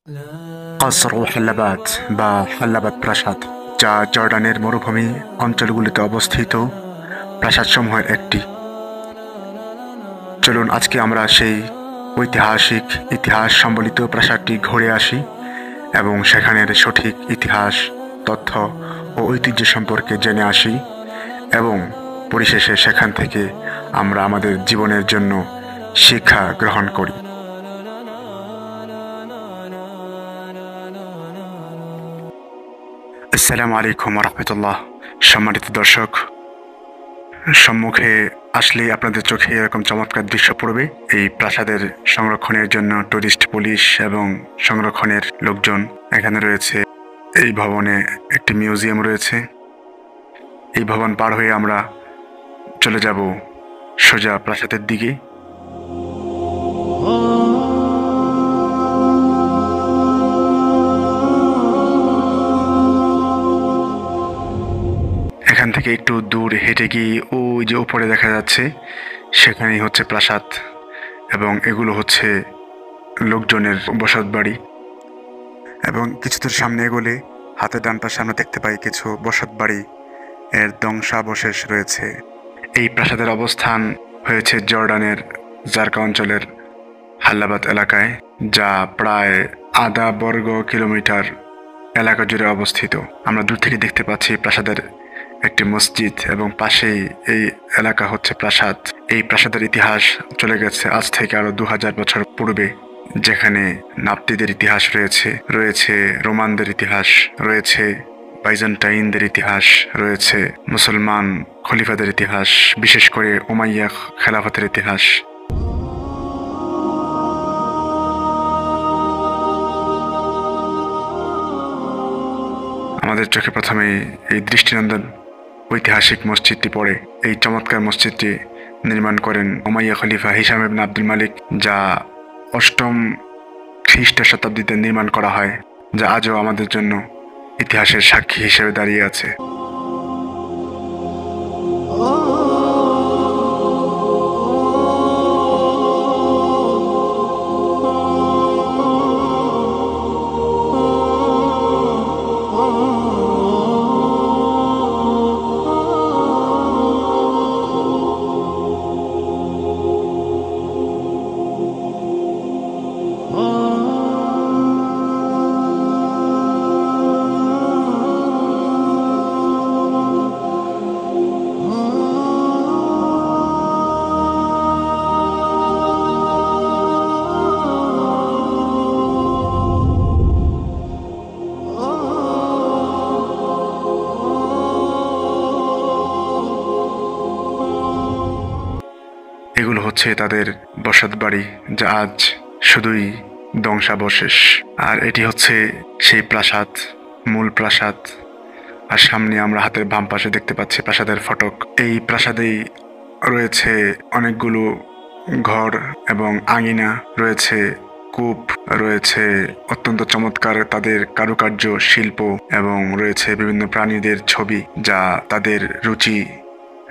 কাসর ও হাল্লাবাদ বা হাল্লাবাদ প্রাসাদ, যা জর্ডানের মরুভূমি অঞ্চলগুলিতে অবস্থিত প্রাসাদসমূহের একটি। চলুন আজকে আমরা সেই ঐতিহাসিক ইতিহাস সম্বলিত প্রাসাদটি ঘুরে আসি এবং সেখানের সঠিক ইতিহাস, তথ্য ও ঐতিহ্য সম্পর্কে জেনে আসি এবং পরিশেষে সেখান থেকে আমরা আমাদের জীবনের জন্য শিক্ষা গ্রহণ করি। আসসালামু আলাইকুম রহমতুল্লাহ। সম্মানিত দর্শক, সম্মুখে আসলে আপনাদের চোখে এরকম চমৎকার দৃশ্য পড়বে। এই প্রাসাদের সংরক্ষণের জন্য টুরিস্ট পুলিশ এবং সংরক্ষণের লোকজন এখানে রয়েছে। এই ভবনে একটি মিউজিয়াম রয়েছে। এই ভবন পার হয়ে আমরা চলে যাব সোজা প্রাসাদের দিকে। এখান থেকে একটু দূর হেঁটে গিয়ে ওই যে উপরে দেখা যাচ্ছে, সেখানেই হচ্ছে প্রাসাদ এবং এগুলো হচ্ছে লোকজনের বসত বাড়ি। এবং কিছু দূর সামনে এগোলে হাতের ডান পাশে আমরা দেখতে পাই কিছু বসত বাড়ি এর ধ্বংসাবশেষ রয়েছে। এই প্রাসাদের অবস্থান হয়েছে জর্ডানের জারকা অঞ্চলের হাল্লাবাদ এলাকায়, যা প্রায় আধা বর্গ কিলোমিটার এলাকা জুড়ে অবস্থিত। আমরা দূর থেকে দেখতে পাচ্ছি প্রাসাদের একটি মসজিদ এবং পাশেই এই এলাকা হচ্ছে প্রাসাদ। এই প্রাসাদের ইতিহাস চলে গেছে আজ থেকে আরো 2000 বছর পূর্বে, যেখানে নাপ্তিদের ইতিহাস রয়েছে রোমানদের ইতিহাস রয়েছে, বাইজেন্টাইনদের ইতিহাস রয়েছে, মুসলমান খলিফাদের ইতিহাস, বিশেষ করে উমাইয়া খেলাফতের ইতিহাস। আমাদের চোখে প্রথমে এই দৃষ্টিনন্দন ঐতিহাসিক মসজিদটি পড়ে। এই চমৎকার মসজিদটি নির্মাণ করেন উমাইয়া খলিফা হিশাম ইবনে আব্দুল মালিক, যা 8ম খ্রিস্ট শতাব্দীতে নির্মাণ করা হয়, যা আজও আমাদের জন্য ইতিহাসের সাক্ষী হিসেবে দাঁড়িয়ে আছে। এগুলো হচ্ছে তাদের বসত বাড়ি, যা আজ শুধুই ধ্বংসাবশেষ। আর এটি হচ্ছে সেই প্রাসাদ, মূল প্রাসাদ। আর সামনে আমরা হাতের বাম পাশে দেখতে পাচ্ছি প্রাসাদের ফটক। এই প্রাসাদেই রয়েছে অনেকগুলো ঘর এবং আঙিনা রয়েছে, কূপ রয়েছে, অত্যন্ত চমৎকার তাদের কারুকার্য শিল্প, এবং রয়েছে বিভিন্ন প্রাণীদের ছবি, যা তাদের রুচি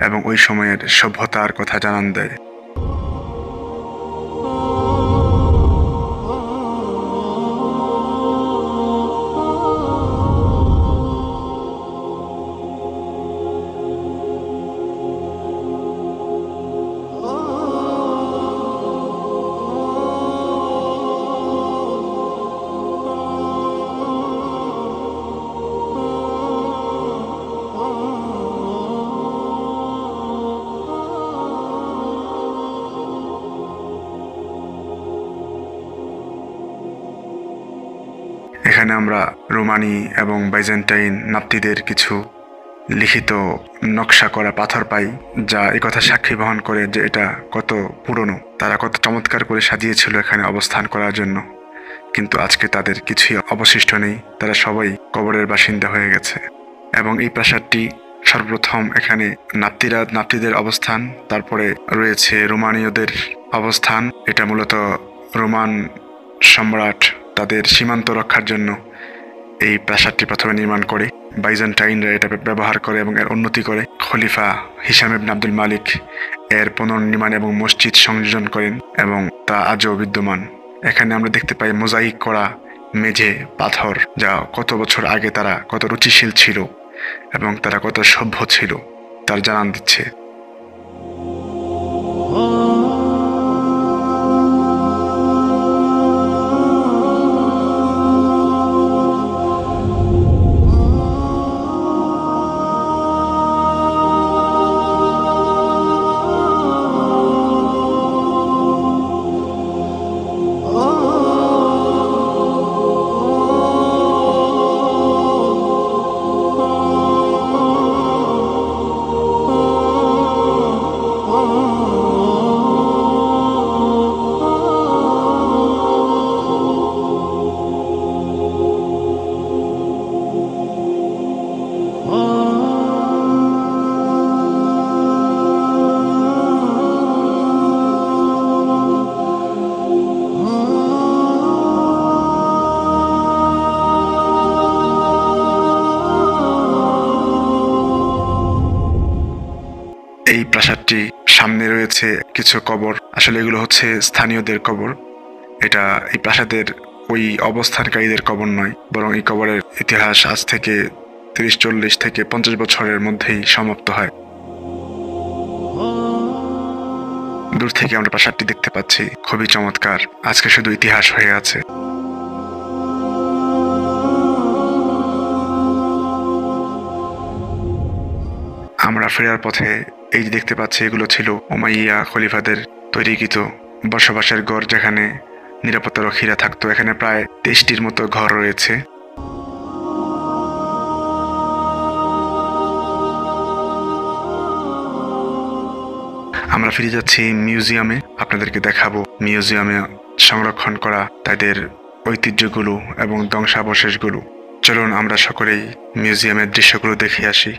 এবং ওই সময়ের সভ্যতার কথা জানান দেয়। এখানে আমরা রোমানি এবং বাইজেন্টাইন নাপ্তিদের কিছু লিখিত নকশা করা পাথর পাই, যা এই কথা সাক্ষী বহন করে যে এটা কত পুরনো, তারা কত চমৎকার করে সাজিয়েছিল এখানে অবস্থান করার জন্য। কিন্তু আজকে তাদের কিছুই অবশিষ্ট নেই, তারা সবাই কবরের বাসিন্দা হয়ে গেছে। এবং এই প্রাসাদটি সর্বপ্রথম এখানে নাপ্তিদের অবস্থান, তারপরে রয়েছে রোমানীয়দের অবস্থান। এটা মূলত রোমান সম্রাট তাদের সীমান্ত রক্ষার জন্য এই প্রাসাদটি প্রথমে নির্মাণ করে। বাইজেন্টাইনরা এটা ব্যবহার করে এবং এর উন্নতি করে। খলিফা হিশাম ইবনে আব্দুল মালিক এর পুনর্নির্মাণ এবং মসজিদ সংযোজন করেন এবং তা আজও বিদ্যমান। এখানে আমরা দেখতে পাই মোজাইক করা মেঝে পাথর, যা কত বছর আগে তারা কত রুচিশীল ছিল এবং তারা কত সভ্য ছিল তার জানান দিচ্ছে। এই প্রাসাদটি সামনে রয়েছে কিছু কবর, আসলে এগুলো হচ্ছে স্থানীয়দের কবর। এটা এই প্রাসাদের ওই অবস্থানকারীদের কবর নয়, বরং এই কবরের ইতিহাস আজ থেকে 30-40 থেকে 50 বছরের মধ্যেই সমাপ্ত হয়। দূর থেকে আমরা প্রাসাদটি দেখতে পাচ্ছি, খুবই চমৎকার। আজকে শুধু ইতিহাস হয়ে আছে। আমরা ফেরার পথে এই যে দেখতে পাচ্ছি, এগুলো ছিল উমাইয়া খলিফাদের তৈরিকৃত বসবাসের ঘর, যেখানে নিরাপত্তারক্ষীরা থাকতো। এখানে প্রায় 23টির মতো ঘর রয়েছে। আমরা ফিরে যাচ্ছি মিউজিয়ামে, আপনাদেরকে দেখাবো মিউজিয়ামে সংরক্ষণ করা তাদের ঐতিহ্যগুলো এবং ধ্বংসাবশেষগুলো। চলুন আমরা সকলেই মিউজিয়ামের দৃশ্যগুলো দেখে আসি।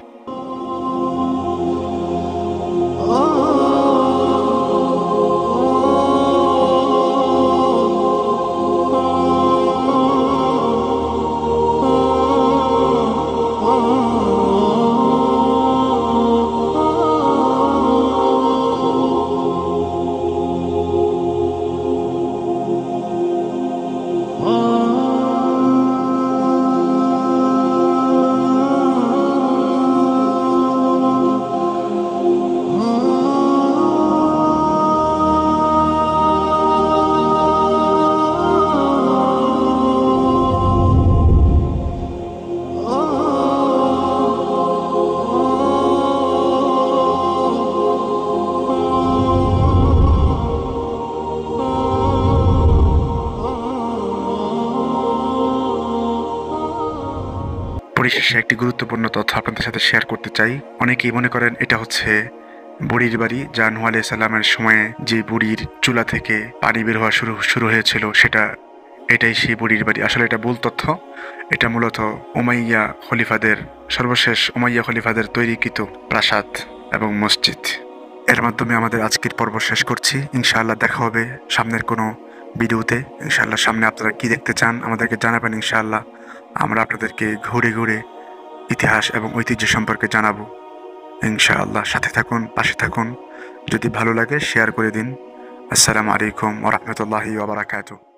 পরিশেষে একটি গুরুত্বপূর্ণ তথ্য আপনাদের সাথে শেয়ার করতে চাই। অনেকেই মনে করেন এটা হচ্ছে বুড়ির বাড়ি, যা নূহ আলাইহিস সালামের সময়ে যে বুড়ির চুলা থেকে পানি বের হওয়া শুরু হয়েছিল, এটাই সেই বুড়ির বাড়ি। আসলে এটা ভুল তথ্য। এটা মূলত সর্বশেষ উমাইয়া খলিফাদের তৈরিকৃত প্রাসাদ এবং মসজিদ। এর মাধ্যমে আমাদের আজকের পর্ব শেষ করছি। ইনশাআল্লাহ দেখা হবে সামনের কোনো ভিডিওতে। ইনশাআল্লাহ সামনে আপনারা কি দেখতে চান আমাদেরকে জানাবেন। ইনশাআল্লাহ আমরা আপনাদেরকে ঘুরে ঘুরে ইতিহাস এবং ঐতিহ্য সম্পর্কে জানাবো। ইনশাআল্লাহ সাথে থাকুন, পাশে থাকুন। যদি ভালো লাগে শেয়ার করে দিন। আসসালামু আলাইকুম ওয়া রাহমাতুল্লাহি ওয়া বারাকাতুহু।